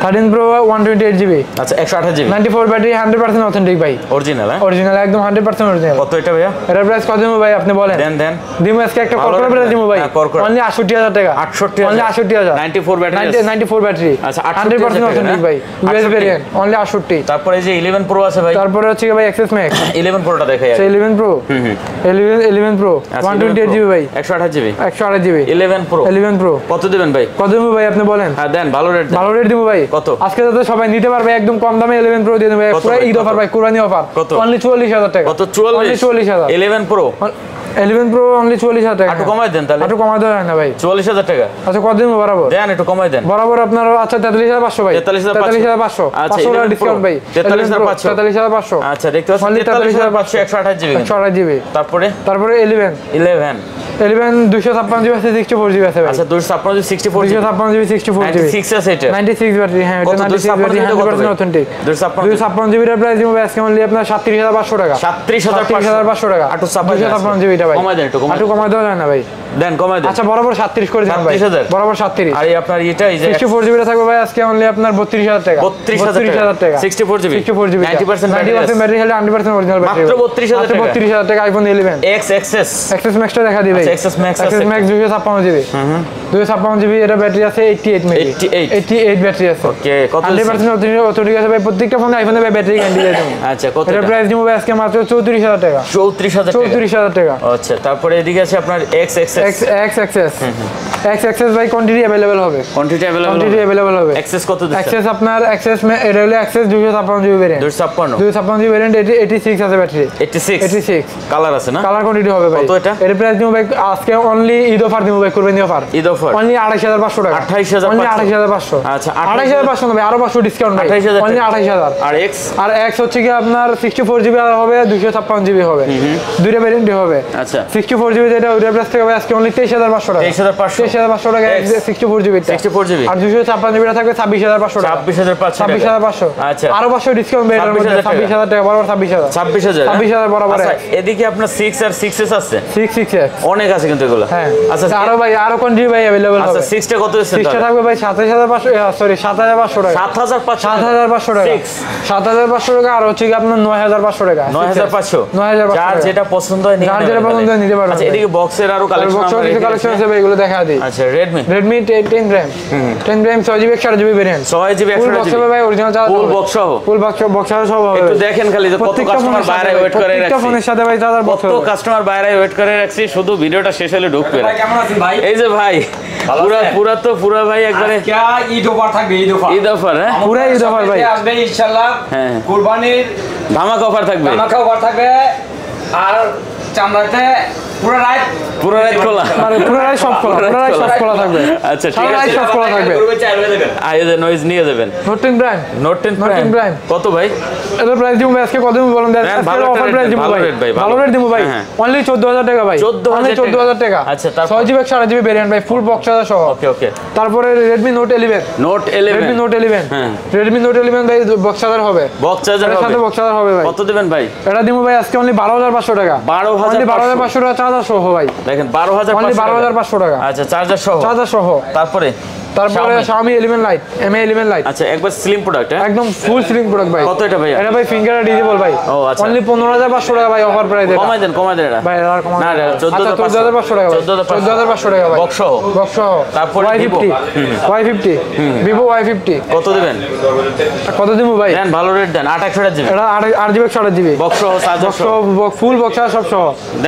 13 প্রো 128GB আচ্ছা 128GB 94 ব্যাটারি 100% অথেন্টিক ভাই। অরিজিনাল অরিজিনাল একদম 100% অরিজিনাল। কত এটা ভাইয়া? এটার প্রাইস কত দিমু ভাই আপনি বলেন? দেন দিমু আজকে একটা কর্পোরেট প্রাইস দিমু ভাই অনলি 68,000 টাকা। 68,000 অনলি 68,000 94 ব্যাটারি 94 ব্যাটারি আচ্ছা 100% অথেন্টিক ভাই। US variant only 68। তারপরে এই যে 11 প্রো আছে ভাই। তারপরে হচ্ছে ভাই এক্সএস ম্যাক্স 11 প্রোটা দেখাই আগে। 11 প্রো 11 প্রো 128GB ভাই 128GB 128GB 11 প্রো কত দিবেন ভাই? কত দিমু ভাই আপনি বলেন? হ্যাঁ দেন ভালো রেট দিমু ভাই। কত? আজকে তো সবাই নিতে পারবে একদম কম দামে 11 প্রো দিয়ে দেব ভাই। পুরো ঈদ অফার ভাই, কুরবানি অফার। অনলি 44,000 টাকা। কত? 44,000 11 প্রো 11 প্রো অনলি 44,000 টাকা। একটু কমাই দেন তাহলে। একটু কমাই দেওয়া যায় না ভাই? 44,000 টাকা। আচ্ছা কত দিন বরাবর? দেন একটু কমাই দেন। বরাবর আপনার আচ্ছা 43,500 ভাই। 43,500 আচ্ছা 500 টাকা ডিসকাউন্ট ভাই। 43,500 আচ্ছা দেখতে পাচ্ছেন 43,500 128GB 128GB। তারপরে 11 256GB আছে 64GB আছে ভাই। আচ্ছা 256GB 64GB 256GB 64GB 96 আছে এটা 96 ব্যাটারি। হ্যাঁ এটা 96 ব্যাটারি 100% অথেন্টিক। 256GB এর প্রাইস দিমু ভাই আজকে অনলি আপনার 37,500 টাকা। 37,500 টাকা। 256GB টা ভাই। কমাই দেন একটু কমাই দেওয়া যায় না ভাই? দেন কমাই দেন। আচ্ছা বরাবর 37 করে দিন ভাই। 37,000 বরাবর 37। আর আপনার এটা এই যে 64GB টা থাকবে ভাই আজকে অনলি আপনার 32,000 টাকা। 32,000 টাকা 64GB 90% ব্যাটারি হলে 100% অরিজিনাল ব্যাটারি। মাত্র 32,000 টাকা। মাত্র 32,000 টাকা আইফোন 11 এক্সএস ম্যাক্সটা দেখা দিই ভাই। আচ্ছা এক্সএস ম্যাক্স আছে, এক্সএস ম্যাক্স 256 জিবি 256 জিবি, এটা ব্যাটারি আছে 88 মেগা, 88 ব্যাটারি আছে। ওকে, কত 100% অথেন্টিক আছে ভাই, প্রত্যেকটা ফোনে আইফোনে ভাই ব্যাটারি গ্যারান্টি দিয়ে দেব। আচ্ছা কত এটা প্রাইস দিব ভাই আজকে মাত্র 34000 টাকা। 34000 টাকা। আচ্ছা, তারপরে এদিকে আছে আপনার এক্সএস ভাই কোয়ান্টিটি अवेलेबल হবে, কোয়ান্টিটি अवेलेबल হবে। এক্সেস কত দিচ্ছেন? এক্সেস আপনার এটা হলো XS 256 GB variant, 256 GB variant, 86 আছে ব্যাটারি, 86 কালার আছে না? কালার কোয়ান্টিটি হবে ভাই। কত এটা? এর প্রাইস দিব ভাই আজকে অনলি ঈদ অফার দিব ভাই, কুরবানি অফার, ঈদ অফার অনলি 28500 টাকা। 28500 আচ্ছা 28500 না ভাই, আরো 500 ডিসকাউন্ট ভাই, 28000 অনলি 28000। আর এক্স হচ্ছে কি আপনার 64 জিবি হবে, 256 জিবি হবে, দুইটা ভেরিয়েন্টই হবে। আচ্ছা 64 জিবি যেটা ওইটার প্রাইস থেকে ভাই আজকে অনলি 23500 টাকা, 23500 টাকা 64 জিবি, 64 জিবি। আর 256 জিবিটা থাকবে 26500 টাকা, 26500 আচ্ছা আরো 500 ডিসকাউন্ট বের হবে, 26000 টাকা বরাবর, 26000 বরাবর। আচ্ছা এদিকে আপনার 6 আর 6s আছে, 6 অনেক আছে কিন্তু এগুলো। হ্যাঁ আচ্ছা আরো ভাই আরো কোয়ান্টিটি ভাই अवेलेबल হবে। আচ্ছা 6টা কত দিচ্ছেন? 6টা থাকবে ভাই 7500 সরি 7500 টাকা, 7500 টাকা, 7500 টাকা। আর হচ্ছে কি আপনার 9500 টাকা, 9500 যার যেটা পছন্দ হয় যার যেটা পছন্দ হয় নিতে পারবেন। আচ্ছা এদিকে বক্সের আরো কালেকশন আছে ভাই, এগুলো দেখা দিই। আচ্ছা Redmi 10 গ্রাম 6GB 128GB variant, 6GB 128GB ভাই অরিজিনাল চার্জ, ফুল বক্স সহ, সহ হবে। একটু দেখেন খালি যে কত কাস্টমার বাইরে ওয়েট করে রাখছে, প্রত্যেকটা ফোনের সাথে ভাই চার্জার বক্স, কত কাস্টমার বাইরে ওয়েট করে রাখছি, শুধু ভিডিওটা শেষ হলে ঢুকবে না। কেমন আছেন ভাই? এই যে ভাই পুরা ভাই একবারে ঈদ অফার থাকবে, ঈদ অফার। হ্যাঁ পুরো ঈদ অফার ভাই আসবে ইনশাআল্লাহ। হ্যাঁ কুরবানির ধামাকা অফার থাকবে, ধামাকা অফার থাকবে। আর চামড়াতে পুরো রাত খোলা, মানে পুরো রাত সব খোলা, থাকবে। আচ্ছা ঠিক আছে, সব খোলা থাকবে। আইএ নয়েজ নিয়ে যাবেন। নোট 10 ব্র্যান্ড, নোট 10 প্রাইম কত ভাই? এর প্রাইস দিব আজকে কত দিব বলেন? ভালো অফার প্রাইস দিব ভাই, ভালো রেট দিব ভাই, অনলি 14000 টাকা ভাই, 14000 টাকা। আচ্ছা তারপর 6GB 128GB ভেরিয়েন্ট ভাই, ফুল বক্স চার্জার সহ। ওকে তারপরে Redmi Note 11 Redmi Note 11 হ্যাঁ Redmi Note 11 ভাই বক্স চার্জার হবে, বক্স চার্জার হবে, সাথে বক্স চার্জার হবে ভাই। কত দিবেন ভাই? এটা দিব ভাই আজকে অনলি 12500 টাকা, 12500 টাকা চার্জার সহ ভাই, দেখেন 12500 টাকা। আচ্ছা চার্জার সহ। তারপরে Xiaomi 11 Lite Mi 11 Lite, আচ্ছা একবার স্লিম প্রোডাক্ট, একদম ফুল স্লিম প্রোডাক্ট ভাই। কত এটা ভাই? এটা ভাই ফিঙ্গার ডিজেবল ভাই, ও আচ্ছা অনলি 15500 টাকা ভাই, অফার প্রাইস। কমাই দেন এটা ভাই আর কমাই না, 14500 টাকা, 14500 টাকা ভাই, বক্স সহ। তারপরে Y50 Vivo Y50 কত দিবেন? কত দিব ভাই? দেন ভালো রেট দেন, 8 দিবেন। এটা 8GB 128GB বক্স সহ, চার্জার সহ, ফুল বক্স সব সহ,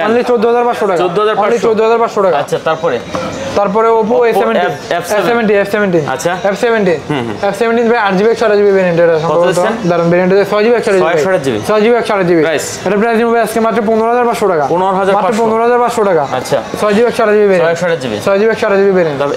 অনলি 14500 টাকা, 14500 টাকা। আচ্ছা তারপরে Oppo F17 আচ্ছা F17 ভাই 8GB 128GB ভেরিয়েন্ট, এটা সম্ভবত দারুন ভেরিয়েন্ট, 6GB 128GB এটা প্রাইস দিব ভাই আজকে মাত্র 15500 টাকা, মাত্র 15500 টাকা। আচ্ছা 6GB 128GB variant, 6GB 128GB variant. তবে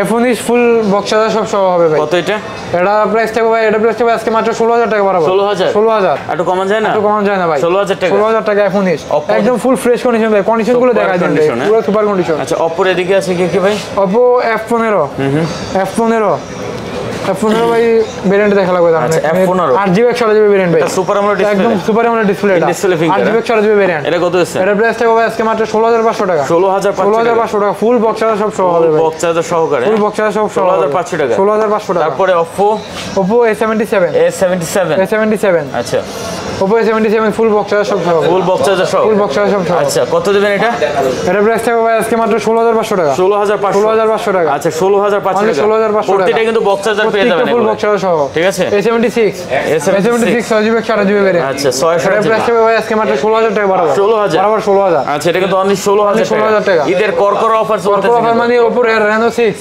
F19 ফুল বক্স চার্জার সব সহ হবে ভাই। কত এটা? এটা প্রাইস থাকবে ভাই, এটা প্রাইস থাকবে আজকে মাত্র 16000 টাকা বরাবর, 16000 একটু কমান যায় না? একটু কমান যায় না ভাই, 16000 টাকা, 16000 টাকা F19 একদম ফুল ফ্রেশ কন্ডিশন ভাই, কন্ডিশন গুলো দেখাই দেন ভাই, পুরো সুপার কন্ডিশন। আচ্ছা Oppo এদিকে আছে কি ভাই? Oppo F15 ভাই ভেরিয়েন্ট দেখা লাগবে তাহলে। আচ্ছা F15 8GB 128GB ভেরিয়েন্ট ভাই, সুপার আমোলেড ডিসপ্লে, একদম সুপার আমোলেড ডিসপ্লে, এটা 8GB 128GB ভেরিয়েন্ট। এটা কত আছে? এটা প্রাইস থাকবে আজকে মাত্র 16500 টাকা, 16500 টাকা, ফুল বক্স চার্জার সব সহ হবে ভাই, বক্স চার্জার সহকারে, ফুল বক্স চার্জার সব সহ 16500 টাকা, 16500 টাকা। তারপরে Oppo A77 আচ্ছা Oppo A77 full box charger সব সহ, ফুল বক্স চার্জার সহ। সহ। আচ্ছা কত দিবেন এটা? এটা প্রাইস থাকবে ভাই আজকে মাত্র 16500 টাকা, 16500 টাকা। আচ্ছা 16500 টাকা, 16500 টাকা। প্রত্যেকটা কিন্তু বক্স চার্জার পেয়ে যাবেন, ফুল বক্স চার্জার সহ, ঠিক আছে? A76 6GB 128GB variant. আচ্ছা এটা প্রাইস থাকবে ভাই আজকে মাত্র 16000 টাকা বরাবর, 16000 আচ্ছা এটা কিন্তু অনলি 16000 টাকা। ঈদের করকর অফার চলতেছে, অফার মানে Oppo Reno 6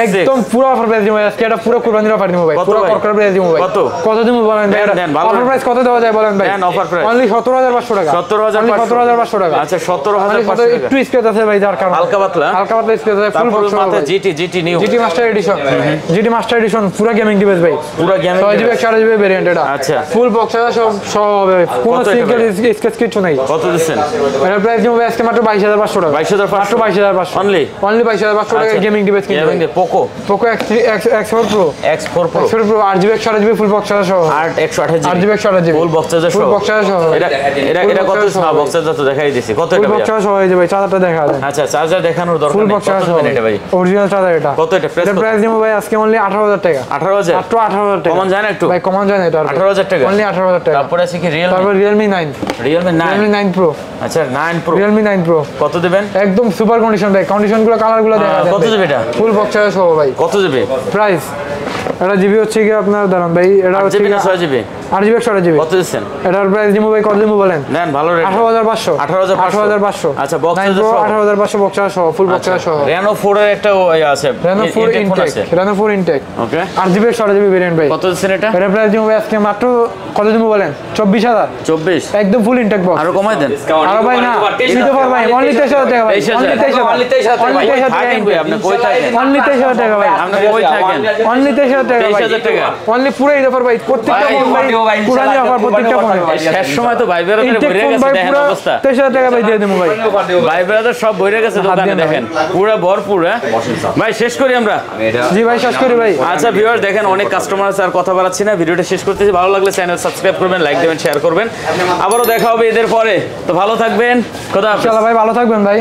একদম পুরো অফার প্রাইস দিব আজকে, এটা পুরো কুরবানির অফার দিব ভাই, পুরো করকর প্রাইস দিব ভাই। কত দিব বলেন ভাই? অফার প্রাইস কত দেওয়া যায় বলেন ভাই? অফার প্রাইস অনলি 17500 টাকা, 17500 টাকা। আচ্ছা 17500 টাকা, একটু স্পেস আছে ভাই, যার কারণে হালকা পাতলা স্পেস আছে, ফুল বক্স মাথা GT new GT master edition পুরো গেমিং ডিভাইস ভাই, পুরো গেমিং 6GB 128GB ভেরিয়েন্ট। এটা আচ্ছা ফুল বক্স সব সহ হবে, কোনো সিঙ্গেল স্কেচ কিছু নাই। কত দিচ্ছেন? এটা প্রাইস দিব আজকে মাত্র 22500 টাকা, 22500 মাত্র 22500 অনলি 22500 টাকা গেমিং ডিভাইস কিনতে। Poco X4 Pro 8GB 128GB full box সহ, 8GB 128GB full box charger ফুল সহ বক্স চার্জার সহ এটা কত বক্স চার্জার তো দেখাই দিছি কত ফুল এটা বক্স ভাই চার্জার সহ এই যে ভাই চার্জারটা দেখা দেন আচ্ছা চার্জার দেখানোর দরকার ফুল নেই বক্স কত চার্জার সহ দিবেন এটা ভাই অরিজিনাল চার্জার এটা কত এটা প্রাইস এটা প্রাইস দিব ভাই আজকে অনলি 18000 টাকা 18000 মাত্র 18000 টাকা কমন যায় না একটু ভাই কমন যায় না এটা 18000 টাকা অনলি 18000 টাকা তারপরে আছে কি তারপর Realme 9 Realme 9 Pro আচ্ছা 9 Pro Realme 9 Pro কত দিবেন একদম সুপার কন্ডিশন ভাই কন্ডিশনগুলো কালারগুলো দেখা যায় কত দিবে এটা ফুল বক্স চার্জার সহ ভাই কত দিবে প্রাইস এটা জিবি হচ্ছে কি আপনার দাঁড়ান ভাই এটা হচ্ছে জিবি না 6 জিবি 8 জিবি 100 জিবি কত দিচ্ছেন এটার প্রাইস দিব ভাই কত দিব বলেন নেন ভালো রেট 18500 18500 আচ্ছা বক্স চার্জার সহ 18500 বক্স চার্জার সহ ফুল বক্স চার্জার সহ Reno 4 এর একটা ওই আছে Reno 4 ইনটেক Reno 4 ইনটেক ওকে 8 জিবি 100 জিবি ভেরিয়েন্ট ভাই কত দিচ্ছেন এটা এটার প্রাইস দিব ভাই আজকে মাত্র কত দিব বলেন 24000 24 একদম ফুল ইনটেক বক্স আরো কমাই দেন আরো ভাই না দিতে পার ভাই অনলি 23000 টাকা ভাই অনলি 23000 অনলি 23000 থাকেন কই আপনি কই থাকেন অনলি 23000 টাকা ভাই আপনি কই থাকেন অনলি 23000 টাকা ভাই 23000 টাকা অনলি পুরো এই অফার ভাই প্রত্যেকটা ভাই, ফোন ভাই পুরানি অফার প্রত্যেকটা ফোনে শেষ সময় তো ভাই বেরোতে ইনটেক ভরে ফোন গেছে ভাই দেখেন পুরো অবস্থা 23000 টাকা ভাই দিয়ে দেবো ভাই ভাই বেরোতে সব ভরে গেছে দোকানে দিয়ে না দেখেন পুরো ভরপুর হ্যাঁ ভাই শেষ করি আমরা জি ভাই শেষ করি ভাই আচ্ছা ভিউয়ার দেখেন অনেক কাস্টমার আছে আর কথা বাড়াচ্ছি না ভিডিওটা শেষ করতেছি ভালো লাগলে চ্যানেল সাবস্ক্রাইব করবেন লাইক দেবেন শেয়ার করবেন আবারও দেখা হবে এদের পরে তো ভালো থাকবেন খোদা হাফেজ চলো ভাই ভালো থাকবেন ভাই